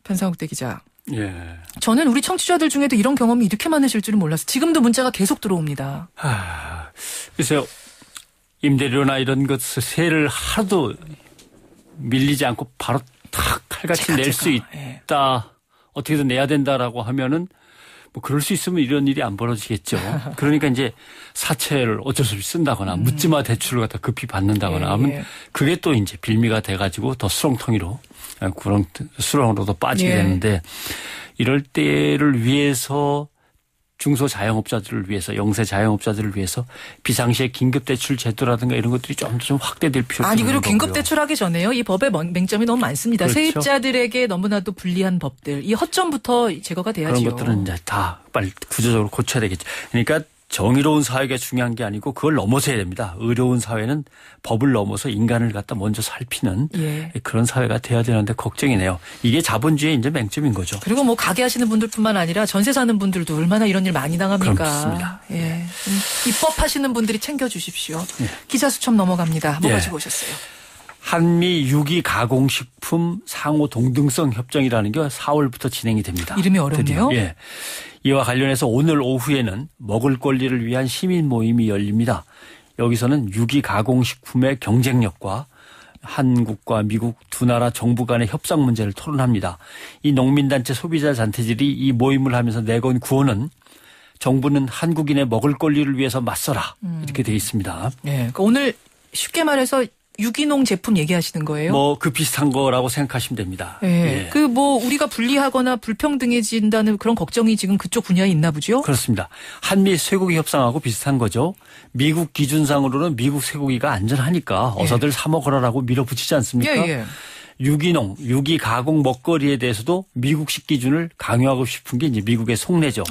변상욱대 기자. 예. 저는 우리 청취자들 중에도 이런 경험이 이렇게 많으실 줄은 몰랐어요. 지금도 문자가 계속 들어옵니다. 글쎄요. 임대료나 이런 것 세를 하도 밀리지 않고 바로 탁 칼같이 낼 수 있다. 예. 어떻게든 내야 된다라고 하면은 뭐 그럴 수 있으면 이런 일이 안 벌어지겠죠. 그러니까 이제 사채를 어쩔 수 없이 쓴다거나 묻지마 대출을 갖다 급히 받는다거나 하면 그게 또 이제 빌미가 돼가지고 더 수렁텅이로 그런 수렁으로도 빠지게 되는데 이럴 때를 위해서 중소자영업자들을 위해서 영세 자영업자들을 위해서 비상시에 긴급대출 제도라든가 이런 것들이 좀 확대될 필요가 있는 거고요. 그리고 긴급대출하기 전에요. 이 법의 맹점이 너무 많습니다. 그렇죠. 세입자들에게 너무나도 불리한 법들. 이 허점부터 제거가 돼야죠. 그런 것들은 이제 다 빨리 구조적으로 고쳐야 되겠죠. 그러니까 정의로운 사회가 중요한 게 아니고 그걸 넘어서야 됩니다. 의로운 사회는 법을 넘어서 인간을 갖다 먼저 살피는 그런 사회가 돼야 되는데 걱정이네요. 이게 자본주의의 이제 맹점인 거죠. 그리고 뭐 가게 하시는 분들뿐만 아니라 전세 사는 분들도 얼마나 이런 일 많이 당합니까? 그렇습니다. 예. 입법하시는 분들이 챙겨주십시오. 기자 수첩 넘어갑니다. 뭐 가지고 오셨어요? 한미 유기 가공식품 상호 동등성 협정이라는 게 4월부터 진행이 됩니다. 이름이 어렵네요. 예. 이와 관련해서 오늘 오후에는 먹을 권리를 위한 시민 모임이 열립니다. 여기서는 유기 가공식품의 경쟁력과 한국과 미국 두 나라 정부 간의 협상 문제를 토론합니다. 이 농민단체 소비자 단체들이 이 모임을 하면서 내건 구호는 정부는 한국인의 먹을 권리를 위해서 맞서라 이렇게 돼 있습니다. 네, 그러니까 오늘 쉽게 말해서 유기농 제품 얘기하시는 거예요? 뭐 그 비슷한 거라고 생각하시면 됩니다. 네. 그 뭐 우리가 불리하거나 불평등해진다는 그런 걱정이 지금 그쪽 분야에 있나 보죠? 그렇습니다. 한미 쇠고기 협상하고 비슷한 거죠. 미국 기준상으로는 미국 쇠고기가 안전하니까 어서들 사 먹으라라고 밀어붙이지 않습니까? 유기농, 유기 가공 먹거리에 대해서도 미국식 기준을 강요하고 싶은 게 이제 미국의 속내죠.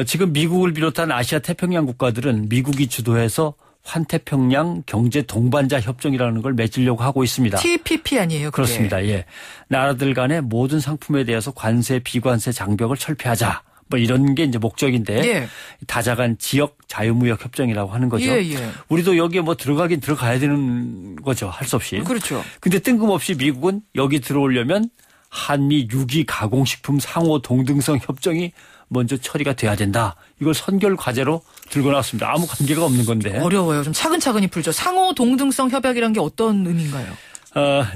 지금 미국을 비롯한 아시아 태평양 국가들은 미국이 주도해서 환태평양 경제 동반자 협정이라는 걸 맺으려고 하고 있습니다. TPP 아니에요? 그게. 그렇습니다. 예. 나라들 간의 모든 상품에 대해서 관세, 비관세 장벽을 철폐하자. 뭐 이런 게 이제 목적인데 다자간 지역 자유무역 협정이라고 하는 거죠. 우리도 여기에 뭐 들어가긴 들어가야 되는 거죠. 할 수 없이. 그렇죠. 근데 뜬금없이 미국은 여기 들어오려면 한미 유기 가공식품 상호 동등성 협정이 먼저 처리가 돼야 된다. 이걸 선결 과제로 들고 나왔습니다. 아무 관계가 없는 건데. 어려워요. 좀 차근차근히 풀죠. 상호 동등성 협약이란 게 어떤 의미인가요?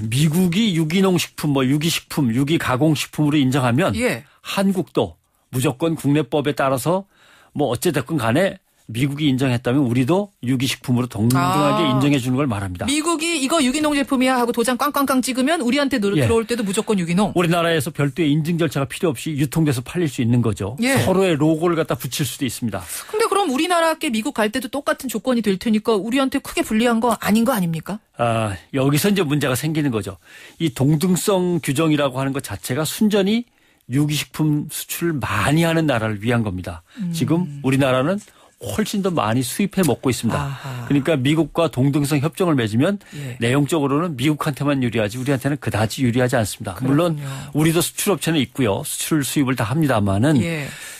미국이 유기농 식품, 뭐 유기식품, 유기 가공식품으로 인정하면 한국도 무조건 국내법에 따라서 뭐 어찌됐건 간에 미국이 인정했다면 우리도 유기식품으로 동등하게 인정해 주는 걸 말합니다. 미국이 이거 유기농 제품이야 하고 도장 꽝꽝꽝 찍으면 우리한테 들어올 때도 무조건 유기농. 우리나라에서 별도의 인증 절차가 필요 없이 유통돼서 팔릴 수 있는 거죠. 서로의 로고를 갖다 붙일 수도 있습니다. 근데 그럼 우리나라께 미국 갈 때도 똑같은 조건이 될 테니까 우리한테 크게 불리한 거 아닌 거 아닙니까? 여기서 이제 문제가 생기는 거죠. 이 동등성 규정이라고 하는 것 자체가 순전히 유기식품 수출을 많이 하는 나라를 위한 겁니다. 지금 우리나라는 훨씬 더 많이 수입해 먹고 있습니다. 그러니까 미국과 동등성 협정을 맺으면 내용적으로는 미국한테만 유리하지 우리한테는 그다지 유리하지 않습니다. 물론 우리도 수출업체는 있고요. 수출 수입을 다 합니다마는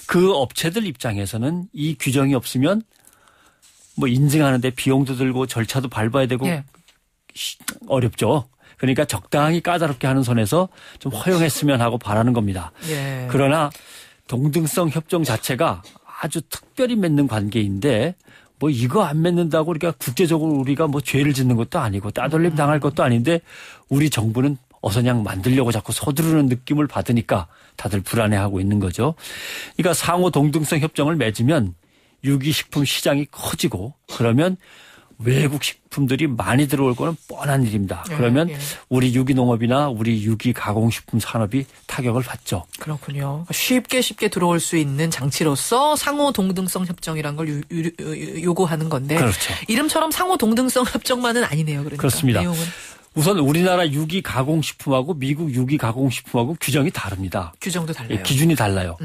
그 업체들 입장에서는 이 규정이 없으면 뭐 인증하는데 비용도 들고 절차도 밟아야 되고 어렵죠. 그러니까 적당히 까다롭게 하는 선에서 좀 허용했으면 하고 바라는 겁니다. 그러나 동등성 협정 자체가 아주 특별히 맺는 관계인데 뭐 이거 안 맺는다고 우리가 국제적으로 우리가 뭐 죄를 짓는 것도 아니고 따돌림 당할 것도 아닌데 우리 정부는 어서냥 만들려고 자꾸 서두르는 느낌을 받으니까 다들 불안해하고 있는 거죠. 그러니까 상호 동등성 협정을 맺으면 유기식품 시장이 커지고 그러면 외국 식품들이 많이 들어올 거는 뻔한 일입니다. 그러면 우리 유기농업이나 우리 유기가공식품 산업이 타격을 받죠. 그렇군요. 쉽게 들어올 수 있는 장치로서 상호 동등성 협정이란 걸 요구하는 건데 그렇죠. 이름처럼 상호 동등성 협정만은 아니네요. 그러니까. 그렇습니다. 내용은. 우선 우리나라 유기가공식품하고 미국 유기가공식품하고 규정이 다릅니다. 규정도 달라요. 기준이 달라요.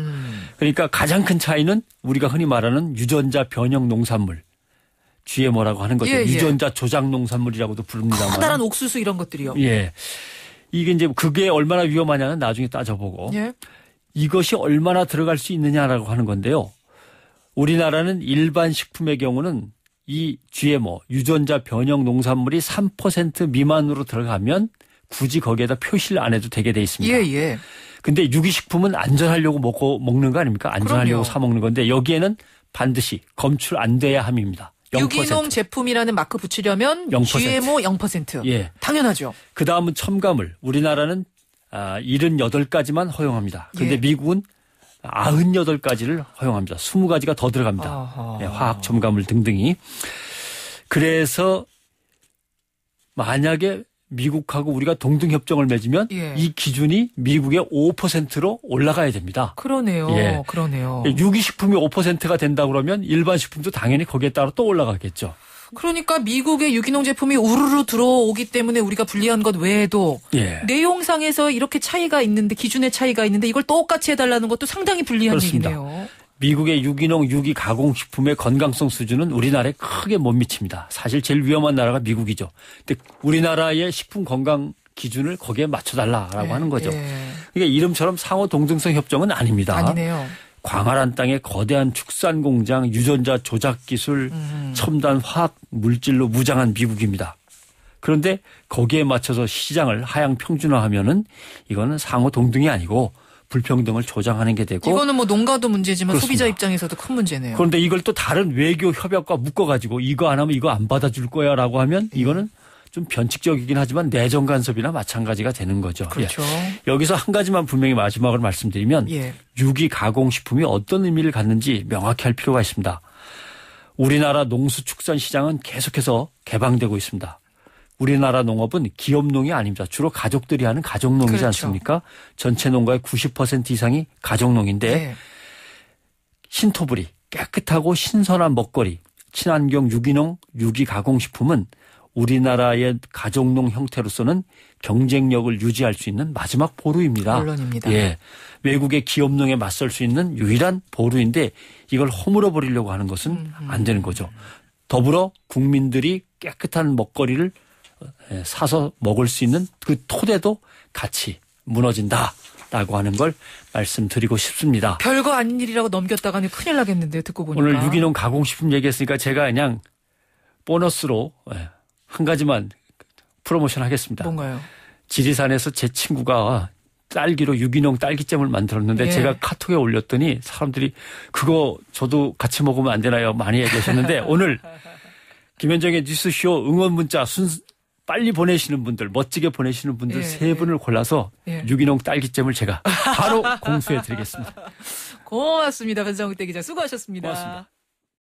그러니까 가장 큰 차이는 우리가 흔히 말하는 유전자 변형 농산물. GMO라고 하는 거죠. 유전자 조작 농산물이라고도 부릅니다만. 커다란 옥수수 이런 것들이요. 이게 이제 그게 얼마나 위험하냐는 나중에 따져보고 이것이 얼마나 들어갈 수 있느냐라고 하는 건데요. 우리나라는 일반 식품의 경우는 이 GMO 유전자 변형 농산물이 3% 미만으로 들어가면 굳이 거기에다 표시를 안 해도 되게 돼 있습니다. 예, 예. 근데 유기식품은 안전하려고 먹는 거 아닙니까? 안전하려고 그럼요. 사 먹는 건데 여기에는 반드시 검출 안 돼야 함입니다. 0%. 유기농 제품이라는 마크 붙이려면 0%. GMO 0%. 예. 당연하죠. 그다음은 첨가물. 우리나라는 78가지만 허용합니다. 근데 예. 미국은 98가지를 허용합니다. 20가지가 더 들어갑니다. 예, 화학 첨가물 등등이. 그래서 만약에 미국하고 우리가 동등협정을 맺으면 예. 이 기준이 미국의 5%로 올라가야 됩니다. 그러네요. 예. 그러네요. 유기식품이 5%가 된다 그러면 일반 식품도 당연히 거기에 따라 또 올라가겠죠. 그러니까 미국의 유기농 제품이 우르르 들어오기 때문에 우리가 불리한 것 외에도 예. 내용상에서 이렇게 차이가 있는데 기준의 차이가 있는데 이걸 똑같이 해달라는 것도 상당히 불리한 그렇습니다. 얘기네요. 미국의 유기농 유기 가공식품의 건강성 수준은 우리나라에 크게 못 미칩니다. 사실 제일 위험한 나라가 미국이죠. 근데 우리나라의 식품 건강 기준을 거기에 맞춰달라라고 하는 거죠. 그러니까 이름처럼 상호 동등성 협정은 아닙니다. 아니네요. 광활한 땅에 거대한 축산 공장, 유전자 조작 기술, 첨단 화학 물질로 무장한 미국입니다. 그런데 거기에 맞춰서 시장을 하향 평준화하면은 이거는 상호 동등이 아니고 불평등을 조장하는 게 되고. 이거는 뭐 농가도 문제지만 그렇습니다. 소비자 입장에서도 큰 문제네요. 그런데 이걸 또 다른 외교 협약과 묶어가지고 이거 안 하면 이거 안 받아줄 거야라고 하면 이거는 좀 변칙적이긴 하지만 내정 간섭이나 마찬가지가 되는 거죠. 그렇죠. 예. 여기서 한 가지만 분명히 마지막으로 말씀드리면 예. 유기 가공식품이 어떤 의미를 갖는지 명확히 할 필요가 있습니다. 우리나라 농수축산시장은 계속해서 개방되고 있습니다. 우리나라 농업은 기업농이 아닙니다. 주로 가족들이 하는 가족농이지 그렇죠. 않습니까? 전체 농가의 90% 이상이 가족농인데 예. 신토부리, 깨끗하고 신선한 먹거리, 친환경 유기농, 유기 가공식품은 우리나라의 가족농 형태로서는 경쟁력을 유지할 수 있는 마지막 보루입니다. 물론입니다. 예. 외국의 기업농에 맞설 수 있는 유일한 보루인데 이걸 허물어 버리려고 하는 것은 안 되는 거죠. 더불어 국민들이 깨끗한 먹거리를 사서 먹을 수 있는 그 토대도 같이 무너진다라고 하는 걸 말씀드리고 싶습니다. 별거 아닌 일이라고 넘겼다가는 큰일 나겠는데요. 듣고 보니까. 오늘 유기농 가공식품 얘기했으니까 제가 그냥 보너스로 한 가지만 프로모션 하겠습니다. 뭔가요? 지리산에서 제 친구가 딸기로 유기농 딸기잼을 만들었는데 예. 제가 카톡에 올렸더니 사람들이 그거 저도 같이 먹으면 안 되나요? 많이 얘기하셨는데 오늘 김현정의 뉴스쇼 응원 문자 빨리 보내시는 분들, 멋지게 보내시는 분들 예, 세 분을 골라서 유기농 딸기잼을 제가 바로 공수해 드리겠습니다. 고맙습니다. 변상욱 대기자 수고하셨습니다. 고맙습니다.